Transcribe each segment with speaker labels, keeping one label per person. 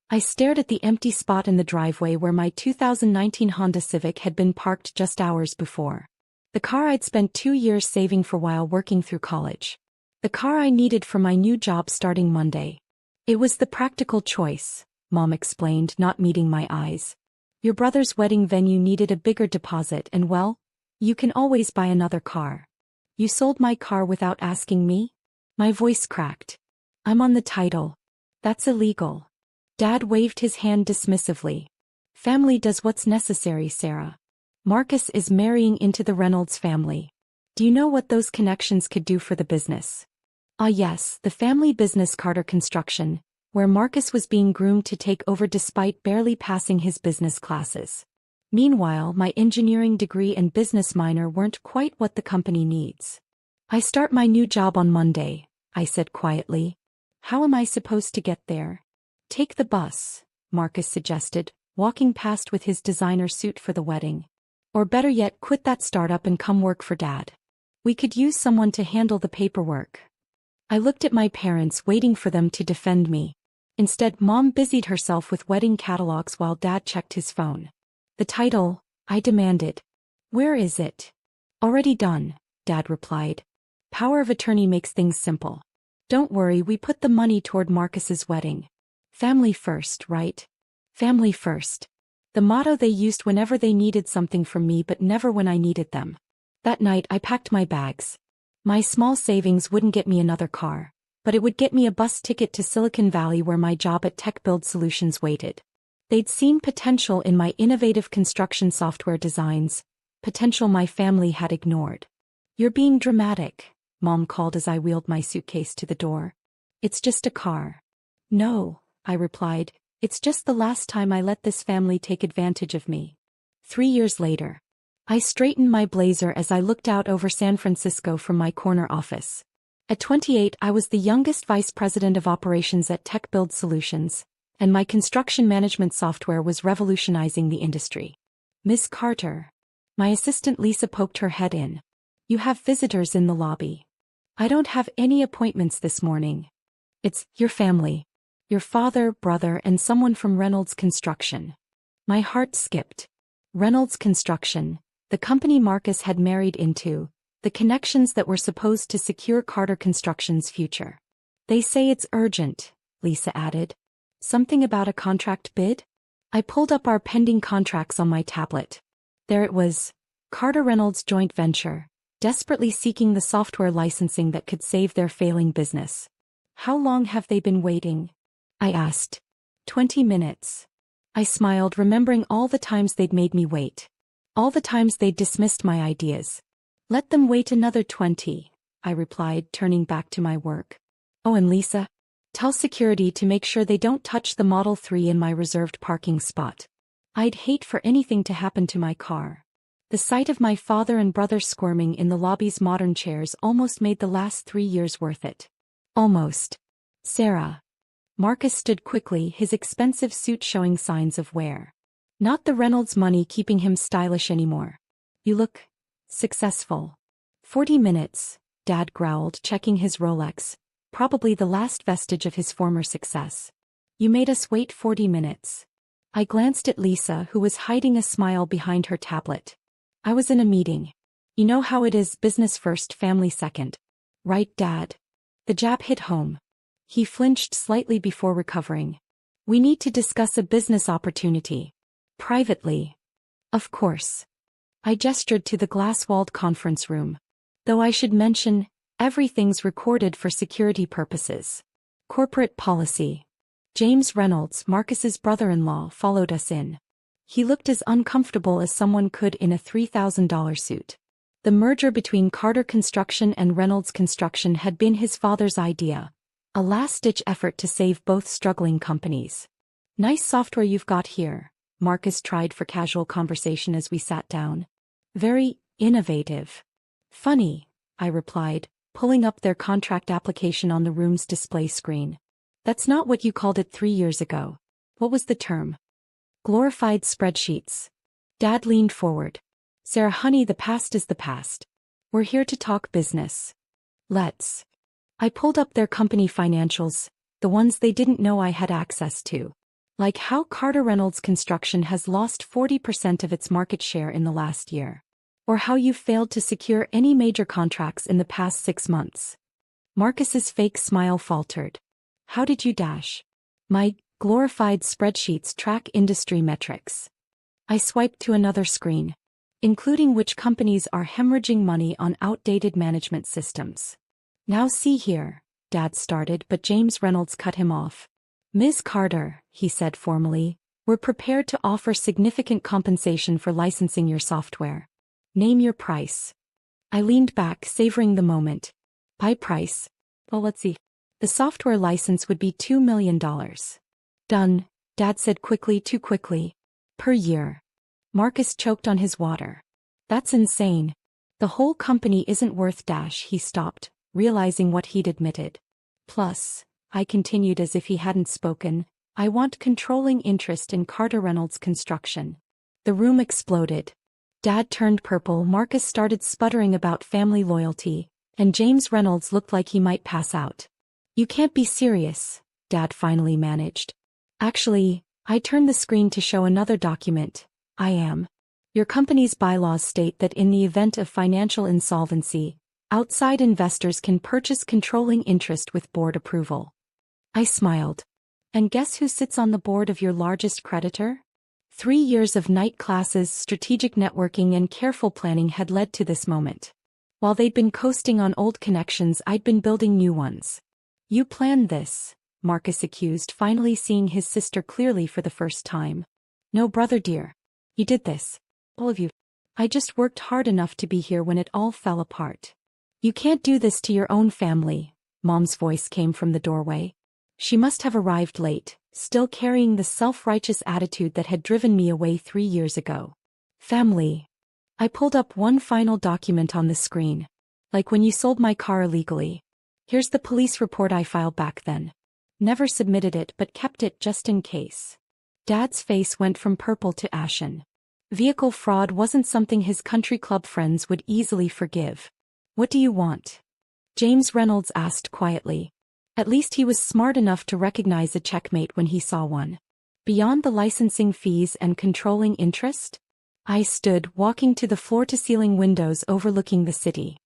Speaker 1: I stared at the empty spot in the driveway where my 2019 Honda Civic had been parked just hours before. The car I'd spent 2 years saving for while working through college. The car I needed for my new job starting Monday. It was the practical choice, Mom explained, not meeting my eyes. Your brother's wedding venue needed a bigger deposit and well, you can always buy another car. You sold my car without asking me? My voice cracked. I'm on the title. That's illegal. Dad waved his hand dismissively. Family does what's necessary, Sarah. Marcus is marrying into the Reynolds family. Do you know what those connections could do for the business? Ah yes, the family business Carter Construction, where Marcus was being groomed to take over despite barely passing his business classes. Meanwhile, my engineering degree and business minor weren't quite what the company needs. I start my new job on Monday, I said quietly. How am I supposed to get there? Take the bus, Marcus suggested, walking past with his designer suit for the wedding. Or better yet, quit that startup and come work for Dad. We could use someone to handle the paperwork. I looked at my parents, waiting for them to defend me. Instead, Mom busied herself with wedding catalogs while Dad checked his phone. The title, I demanded. Where is it? Already done, Dad replied. Power of attorney makes things simple. Don't worry, we put the money toward Marcus's wedding. Family first, right? Family first. The motto they used whenever they needed something from me but never when I needed them. That night I packed my bags. My small savings wouldn't get me another car, but it would get me a bus ticket to Silicon Valley where my job at Tech Build Solutions waited. They'd seen potential in my innovative construction software designs, potential my family had ignored. You're being dramatic, Mom called as I wheeled my suitcase to the door. It's just a car. No, I replied, it's just the last time I let this family take advantage of me. 3 years later. I straightened my blazer as I looked out over San Francisco from my corner office. At 28, I was the youngest vice president of operations at Tech Build Solutions, and my construction management software was revolutionizing the industry. Miss Carter. My assistant Lisa poked her head in. You have visitors in the lobby. I don't have any appointments this morning. It's your family. Your father, brother, and someone from Reynolds Construction. My heart skipped. Reynolds Construction, the company Marcus had married into, the connections that were supposed to secure Carter Construction's future. They say it's urgent, Lisa added. Something about a contract bid? I pulled up our pending contracts on my tablet. There it was. Carter Reynolds joint venture, desperately seeking the software licensing that could save their failing business. How long have they been waiting? I asked. 20 minutes. I smiled, remembering all the times they'd made me wait. All the times they'd dismissed my ideas. Let them wait another 20, I replied, turning back to my work. Oh, and Lisa, tell security to make sure they don't touch the Model 3 in my reserved parking spot. I'd hate for anything to happen to my car. The sight of my father and brother squirming in the lobby's modern chairs almost made the last 3 years worth it. Almost. Sarah. Marcus stood quickly, his expensive suit showing signs of wear. Not the Reynolds money keeping him stylish anymore. You look successful. 40 minutes, Dad growled, checking his Rolex, probably the last vestige of his former success. You made us wait 40 minutes. I glanced at Lisa, who was hiding a smile behind her tablet. I was in a meeting. You know how it is, business first, family second. Right, Dad? The jab hit home. He flinched slightly before recovering. We need to discuss a business opportunity. Privately. Of course. I gestured to the glass-walled conference room. Though I should mention, everything's recorded for security purposes. Corporate policy. James Reynolds, Marcus's brother-in-law, followed us in. He looked as uncomfortable as someone could in a $3,000 suit. The merger between Carter Construction and Reynolds Construction had been his father's idea, a last-ditch effort to save both struggling companies. Nice software you've got here, Marcus tried for casual conversation as we sat down. Very innovative. Funny, I replied, pulling up their contract application on the room's display screen. That's not what you called it 3 years ago. What was the term? Glorified spreadsheets. Dad leaned forward. Sarah, honey, the past is the past. We're here to talk business. Let's. I pulled up their company financials, the ones they didn't know I had access to. Like how Carter Reynolds Construction has lost 40% of its market share in the last year. Or how you failed to secure any major contracts in the past 6 months. Marcus's fake smile faltered. How did you dash? My glorified spreadsheets track industry metrics. I swiped to another screen, including which companies are hemorrhaging money on outdated management systems. Now see here, Dad started, but James Reynolds cut him off. Ms. Carter, he said formally, we're prepared to offer significant compensation for licensing your software. Name your price. I leaned back, savoring the moment. By price? Well, let's see. The software license would be $2 million. Done, Dad said quickly, too quickly. Per year. Marcus choked on his water. That's insane. The whole company isn't worth dash. He stopped, realizing what he'd admitted. Plus, I continued as if he hadn't spoken, I want controlling interest in Carter Reynolds Construction. The room exploded. Dad turned purple, Marcus started sputtering about family loyalty, and James Reynolds looked like he might pass out. You can't be serious, Dad finally managed. Actually, I turned the screen to show another document. I am. Your company's bylaws state that in the event of financial insolvency, outside investors can purchase controlling interest with board approval. I smiled. And guess who sits on the board of your largest creditor? 3 years of night classes, strategic networking, and careful planning had led to this moment. While they'd been coasting on old connections, I'd been building new ones. You planned this, Marcus accused, finally seeing his sister clearly for the first time. No, brother dear. You did this. All of you. I just worked hard enough to be here when it all fell apart. You can't do this to your own family, Mom's voice came from the doorway. She must have arrived late, still carrying the self-righteous attitude that had driven me away 3 years ago. Family. I pulled up one final document on the screen. Like when you sold my car illegally. Here's the police report I filed back then. Never submitted it but kept it just in case. Dad's face went from purple to ashen. Vehicle fraud wasn't something his country club friends would easily forgive. What do you want? James Reynolds asked quietly. At least he was smart enough to recognize a checkmate when he saw one. Beyond the licensing fees and controlling interest? I stood, walking to the floor-to-ceiling windows overlooking the city.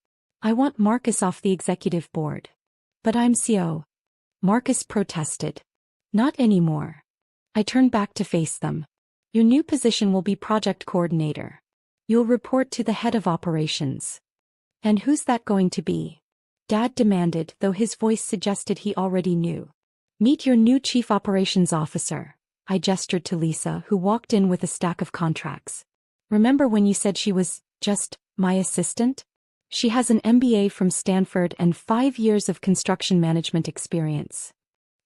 Speaker 1: I want Marcus off the executive board. But I'm CO. Marcus protested. Not anymore. I turned back to face them. Your new position will be project coordinator. You'll report to the head of operations. And who's that going to be? Dad demanded, though his voice suggested he already knew. Meet your new chief operations officer. I gestured to Lisa, who walked in with a stack of contracts. Remember when you said she was just my assistant? She has an MBA from Stanford and 5 years of construction management experience.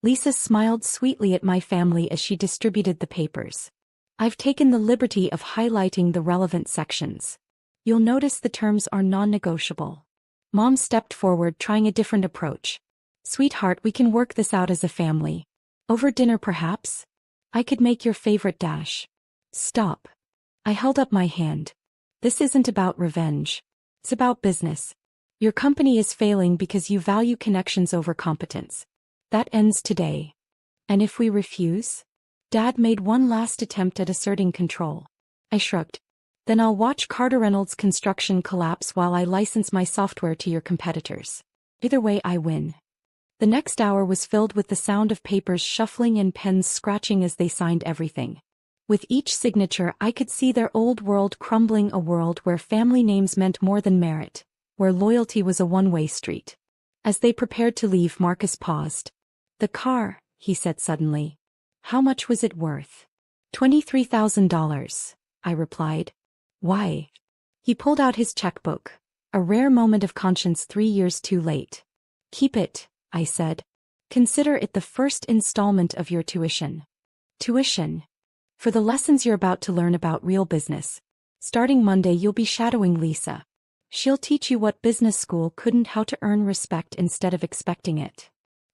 Speaker 1: Lisa smiled sweetly at my family as she distributed the papers. I've taken the liberty of highlighting the relevant sections. You'll notice the terms are non-negotiable. Mom stepped forward, trying a different approach. Sweetheart, we can work this out as a family. Over dinner perhaps? I could make your favorite dash. Stop. I held up my hand. This isn't about revenge. It's about business. Your company is failing because you value connections over competence. That ends today. And if we refuse? Dad made one last attempt at asserting control. I shrugged. Then I'll watch Carter Reynolds Construction collapse while I license my software to your competitors. Either way, I win. The next hour was filled with the sound of papers shuffling and pens scratching as they signed everything. With each signature, I could see their old world crumbling, a world where family names meant more than merit, where loyalty was a one-way street. As they prepared to leave, Marcus paused. The car, he said suddenly. How much was it worth? $23,000, I replied. Why? He pulled out his checkbook, a rare moment of conscience 3 years too late. Keep it, I said. Consider it the first installment of your tuition. Tuition? For the lessons you're about to learn about real business. Starting Monday, you'll be shadowing Lisa. She'll teach you what business school couldn't, how to earn respect instead of expecting it.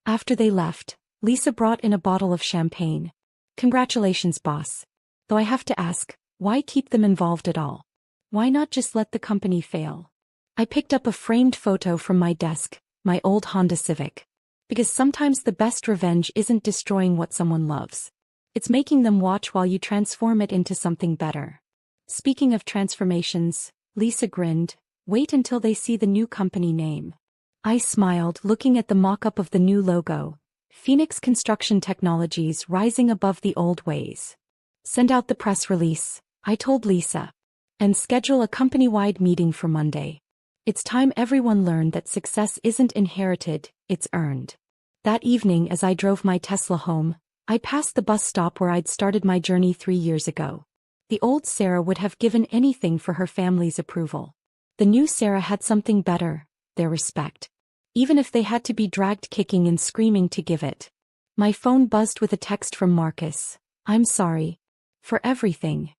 Speaker 1: After they left, Lisa brought in a bottle of champagne. Congratulations, boss. Though I have to ask, why keep them involved at all? Why not just let the company fail? I picked up a framed photo from my desk, my old Honda Civic. Because sometimes the best revenge isn't destroying what someone loves. It's making them watch while you transform it into something better. Speaking of transformations, Lisa grinned. Wait until they see the new company name. I smiled, looking at the mock-up of the new logo. Phoenix Construction Technologies rising above the old ways. Send out the press release, I told Lisa. And schedule a company-wide meeting for Monday. It's time everyone learned that success isn't inherited, it's earned. That evening as I drove my Tesla home, I passed the bus stop where I'd started my journey 3 years ago. The old Sarah would have given anything for her family's approval. The new Sarah had something better, their respect. Even if they had to be dragged kicking and screaming to give it. My phone buzzed with a text from Marcus. I'm sorry. For everything.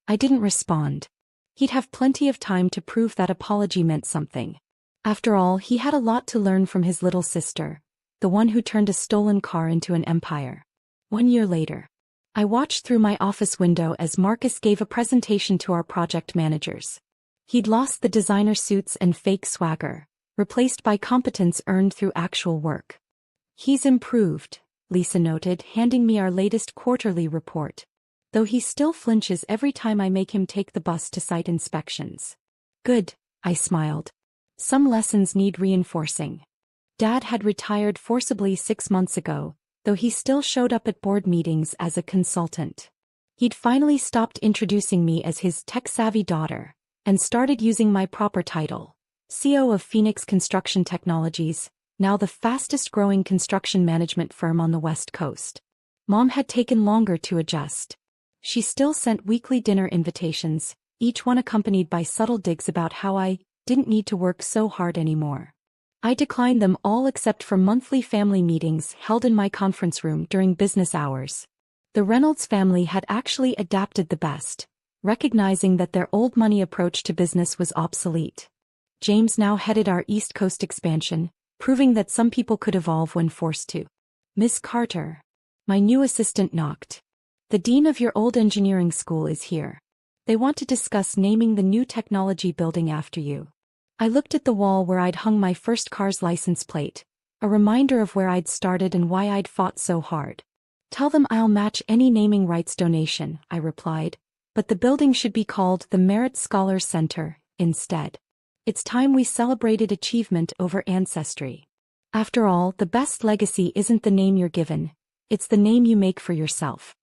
Speaker 1: I didn't respond. He'd have plenty of time to prove that apology meant something. After all, he had a lot to learn from his little sister, the one who turned a stolen car into an empire. 1 year later. I watched through my office window as Marcus gave a presentation to our project managers. He'd lost the designer suits and fake swagger, replaced by competence earned through actual work. He's improved, Lisa noted, handing me our latest quarterly report. Though he still flinches every time I make him take the bus to site inspections. Good, I smiled. Some lessons need reinforcing. Dad had retired forcibly 6 months ago, though he still showed up at board meetings as a consultant. He'd finally stopped introducing me as his tech-savvy daughter, and started using my proper title, CEO of Phoenix Construction Technologies, now the fastest-growing construction management firm on the West Coast. Mom had taken longer to adjust. She still sent weekly dinner invitations, each one accompanied by subtle digs about how I didn't need to work so hard anymore. I declined them all except for monthly family meetings held in my conference room during business hours. The Reynolds family had actually adapted the best, recognizing that their old money approach to business was obsolete. James now headed our East Coast expansion, proving that some people could evolve when forced to. Miss Carter. My new assistant knocked. The dean of your old engineering school is here. They want to discuss naming the new technology building after you. I looked at the wall where I'd hung my first car's license plate, a reminder of where I'd started and why I'd fought so hard. Tell them I'll match any naming rights donation, I replied, but the building should be called the Merit Scholars Center, instead. It's time we celebrated achievement over ancestry. After all, the best legacy isn't the name you're given, it's the name you make for yourself.